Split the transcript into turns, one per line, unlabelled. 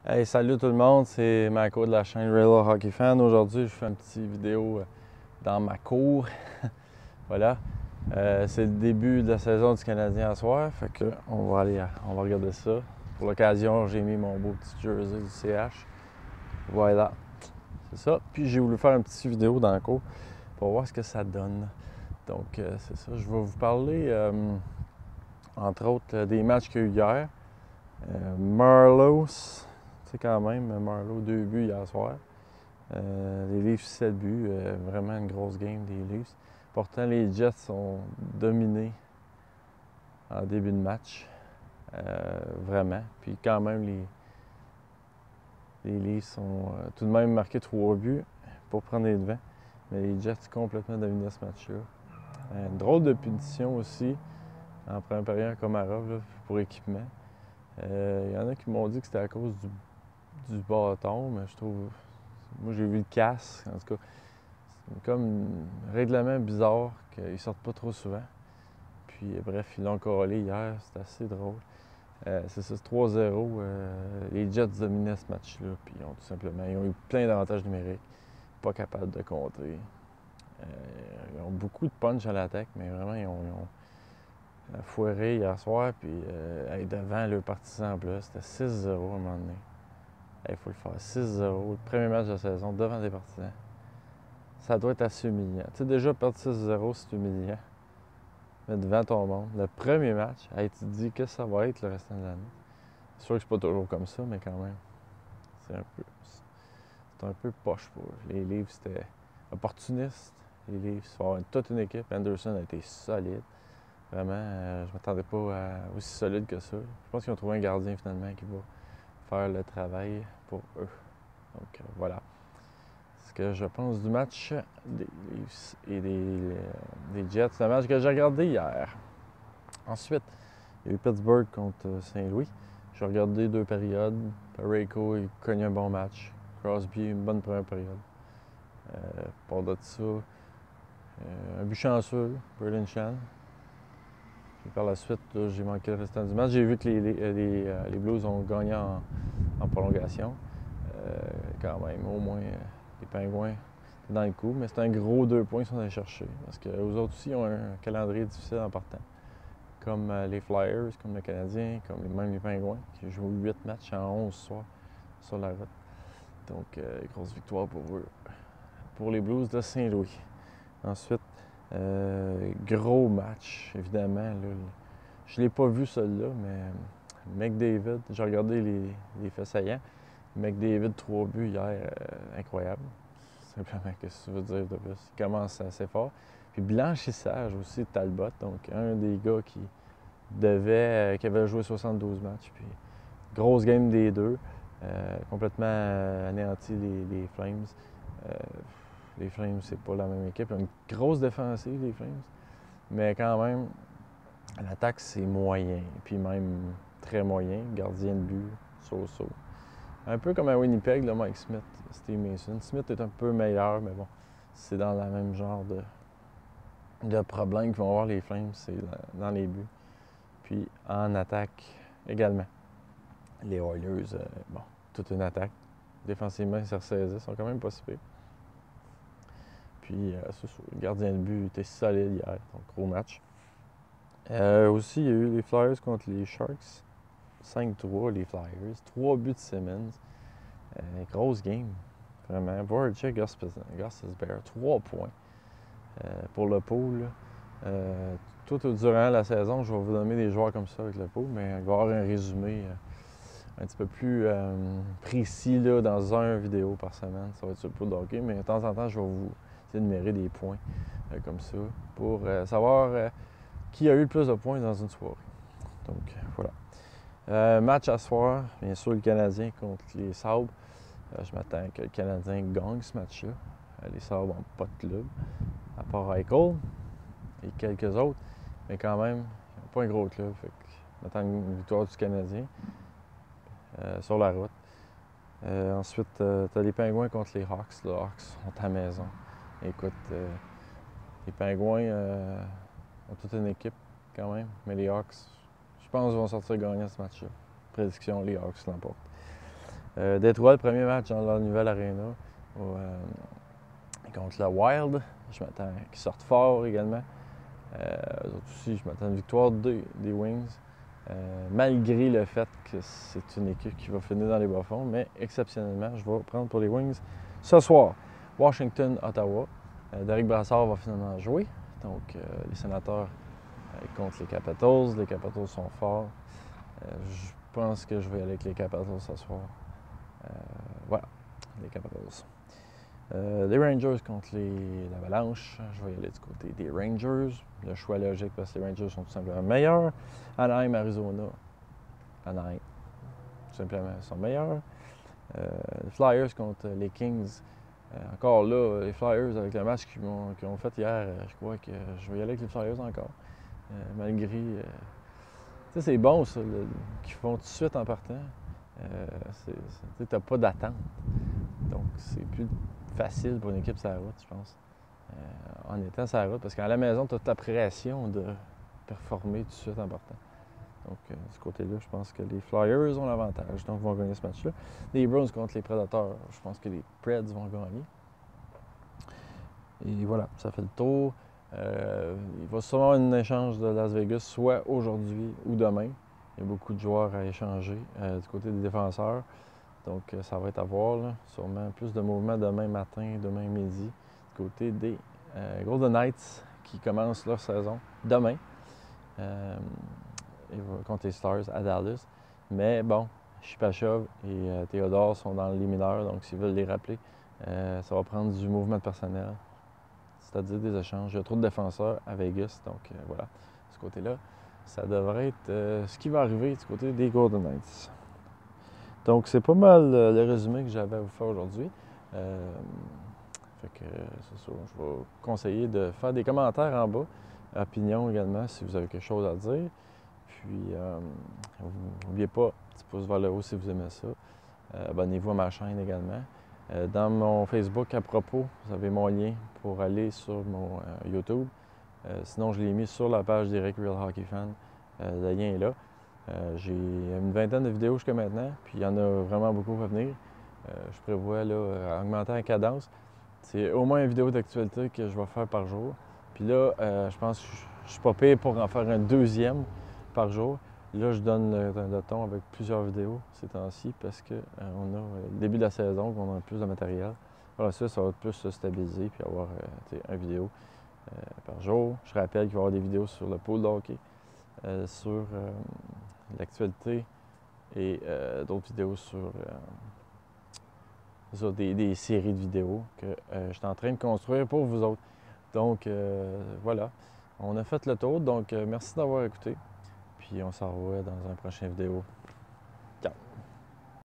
Hey, salut tout le monde, c'est Marco de la chaîne Real Hockey Fan. Aujourd'hui, je fais une petite vidéo dans ma cour. Voilà. C'est le début de la saison du Canadien à soir, fait que on va regarder ça. Pour l'occasion, j'ai mis mon beau petit jersey du CH. Voilà. C'est ça. Puis j'ai voulu faire une petite vidéo dans la cour pour voir ce que ça donne. Donc, c'est ça. Je vais vous parler, entre autres, des matchs qu'il y a eu hier. Marleau, c'est quand même, Marleau, 2 buts hier soir. Les Leafs, 7 buts. Vraiment une grosse game des Leafs. Pourtant, les Jets ont dominé en début de match. Vraiment. Puis quand même, les Leafs ont tout de même marqué 3 buts pour prendre les devants. Mais les Jets ont complètement dominé ce match-là. Une drôle de punition aussi en première période comme Arov là, pour équipement. Il y en a qui m'ont dit que c'était à cause du bâton, mais je trouve. Moi, j'ai vu le casse. En tout cas, c'est comme un règlement bizarre qu'ils sortent pas trop souvent. Puis, bref, ils l'ont collé hier. C'était assez drôle. C'est ça, 3-0. Les Jets dominaient ce match-là. Puis, ils ont eu plein d'avantages numériques. Pas capables de contrer. Ils ont beaucoup de punch à l'attaque, mais vraiment, ils ont foiré hier soir. Puis, devant le partisan en plus, c'était 6-0 à un moment donné. Il faut le faire. 6-0, le premier match de la saison devant des partisans. Ça doit être assez humiliant. Tu sais, déjà perdre 6-0, c'est humiliant. Mais devant ton monde, le premier match, tu te dis que ça va être le restant de l'année. C'est sûr que c'est pas toujours comme ça, mais quand même, c'est un peu poche pour eux. Les Leafs, c'était opportuniste. Les Leafs, il faut avoir toute une équipe. Anderson a été solide. Vraiment, je m'attendais pas à aussi solide que ça. Je pense qu'ils ont trouvé un gardien finalement qui va faire le travail pour eux. Donc voilà ce que je pense du match des Leafs et des Jets. C'est un match que j'ai regardé hier. Ensuite, il y a eu Pittsburgh contre Saint-Louis. J'ai regardé 2 périodes. Parayko, il cogne un bon match. Crosby, une bonne première période. Pour de ça, un but chanceux, Braden Shan. Puis par la suite, là, j'ai manqué le restant du match. J'ai vu que les Blues ont gagné en prolongation. Quand même, au moins, les Pingouins étaient dans le coup. Mais c'est un gros 2 points qu'ils sont allés chercher. Parce qu'eux autres aussi ont un calendrier difficile en partant. Comme les Flyers, comme le Canadien, même les Pingouins, qui jouent 8 matchs en 11 soirs sur la route. Donc, grosse victoire pour eux. Pour les Blues de Saint-Louis. Ensuite, gros match, évidemment. Là, je ne l'ai pas vu celui-là, mais McDavid, j'ai regardé les faits saillants. McDavid, 3 buts hier, incroyable. Simplement, qu'est-ce que tu veux dire de plus? Il commence assez fort. Puis blanchissage aussi de Talbot, donc un des gars qui avait joué 72 matchs. Puis grosse game des deux. Complètement anéanti les Flames. Les Flames, c'est pas la même équipe. Ils ont une grosse défensive, les Flames. Mais quand même, l'attaque, c'est moyen. Puis même très moyen. Gardien de but, so-so. Un peu comme à Winnipeg, là, Mike Smith, Steve Mason. Smith est un peu meilleur, mais bon, c'est dans le même genre de problème qu'ils vont avoir les Flames, c'est dans les buts. Puis en attaque également. Les Oilers, bon, toute une attaque. Défensivement, ils se ressaisissent, ils sont quand même pas si pires. Puis, le gardien de but était solide hier, donc gros match. Aussi, il y a eu les Flyers contre les Sharks. 5-3, les Flyers. 3 buts de Simmons. Grosse game, vraiment. Voracek, Gostisbehere, 3 points pour le pool. Tout durant la saison, je vais vous donner des joueurs comme ça avec le pool, mais il va y avoir un résumé un petit peu plus précis là, dans une vidéo par semaine. Ça va être sur le pool de hockey, mais de temps en temps, je vais vous énumérer des points comme ça pour savoir qui a eu le plus de points dans une soirée. Donc, voilà. Match à soir, bien sûr, le Canadien contre les Sabres. Je m'attends que le Canadien gagne ce match-là. Les Sabres n'ont pas de club, à part Eichel et quelques autres. Mais quand même, ils n'ont pas un gros club. Fait que je m'attends une victoire du Canadien sur la route. Ensuite, tu as les Pingouins contre les Hawks. Les Hawks sont à la maison. Écoute, les Pingouins ont toute une équipe quand même, mais les Hawks, je pense, vont sortir gagnants ce match-là. Prédiction, les Hawks l'emportent. Détroit, le premier match dans leur nouvelle arena contre le Wild. Je m'attends qu'ils sortent fort également. Eux autres aussi, je m'attends à une victoire des Wings. Malgré le fait que c'est une équipe qui va finir dans les bas-fonds, mais exceptionnellement, je vais prendre pour les Wings ce soir. Washington-Ottawa. Derek Brassard va finalement jouer. Donc, les Sénateurs contre les Capitals. Les Capitals sont forts. Je pense que je vais aller avec les Capitals ce soir. Voilà, les Capitals. Les Rangers contre l'Avalanche. Je vais y aller du côté des Rangers. Le choix logique parce que les Rangers sont tout simplement meilleurs. Anaheim, Arizona. Anaheim, tout simplement, sont meilleurs. Les Flyers contre les Kings. Encore là, les Flyers, avec le match qu'ils ont fait hier, je crois que je vais y aller avec les Flyers encore. Malgré. Tu sais, c'est bon ça, qu'ils font tout de suite en partant. Tu n'as pas d'attente. Donc, c'est plus facile pour une équipe sur la route, je pense, en étant sur la route. Parce qu'à la maison, tu as ta pression de performer tout de suite en partant. Donc, de ce côté-là, je pense que les Flyers ont l'avantage. Donc, vont gagner ce match-là. Les Browns contre les Predators, je pense que les Preds vont gagner. Et voilà, ça fait le tour. Il va sûrement avoir un échange de Las Vegas, soit aujourd'hui ou demain. Il y a beaucoup de joueurs à échanger du côté des défenseurs. Donc, ça va être à voir. Là. Sûrement plus de mouvements demain matin, demain midi, du côté des Golden Knights qui commencent leur saison demain contre les Stars à Dallas. Mais bon, Shipachyov et Théodore sont dans les mineurs, donc s'ils veulent les rappeler, ça va prendre du mouvement de personnel, c'est-à-dire des échanges. Il y a trop de défenseurs à Vegas, donc voilà, de ce côté-là, ça devrait être ce qui va arriver du côté des Golden Knights. Donc, c'est pas mal le résumé que j'avais à vous faire aujourd'hui. Fait que c'est ça. Je vais vous conseiller de faire des commentaires en bas, opinions également, si vous avez quelque chose à dire. Puis, n'oubliez pas, petit pouce vers le haut si vous aimez ça. Abonnez-vous à ma chaîne également. Dans mon Facebook à propos, vous avez mon lien pour aller sur mon YouTube. Sinon, je l'ai mis sur la page d'Eric Real Hockey Fan. Le lien est là. J'ai une vingtaine de vidéos jusqu'à maintenant, puis il y en a vraiment beaucoup à venir. Je prévois là, augmenter la cadence. C'est au moins une vidéo d'actualité que je vais faire par jour. Puis là, je pense que je suis pas pire pour en faire un deuxième par jour. Là, je donne le ton avec plusieurs vidéos ces temps-ci parce qu'on a le début de la saison, qu'on a plus de matériel. Voilà, ça va plus se stabiliser puis avoir une vidéo par jour. Je rappelle qu'il va y avoir des vidéos sur le pool de hockey, sur l'actualité et d'autres vidéos sur des séries de vidéos que je suis en train de construire pour vous autres. Donc voilà, on a fait le tour. Donc merci d'avoir écouté. Puis on se revoit dans une prochaine vidéo.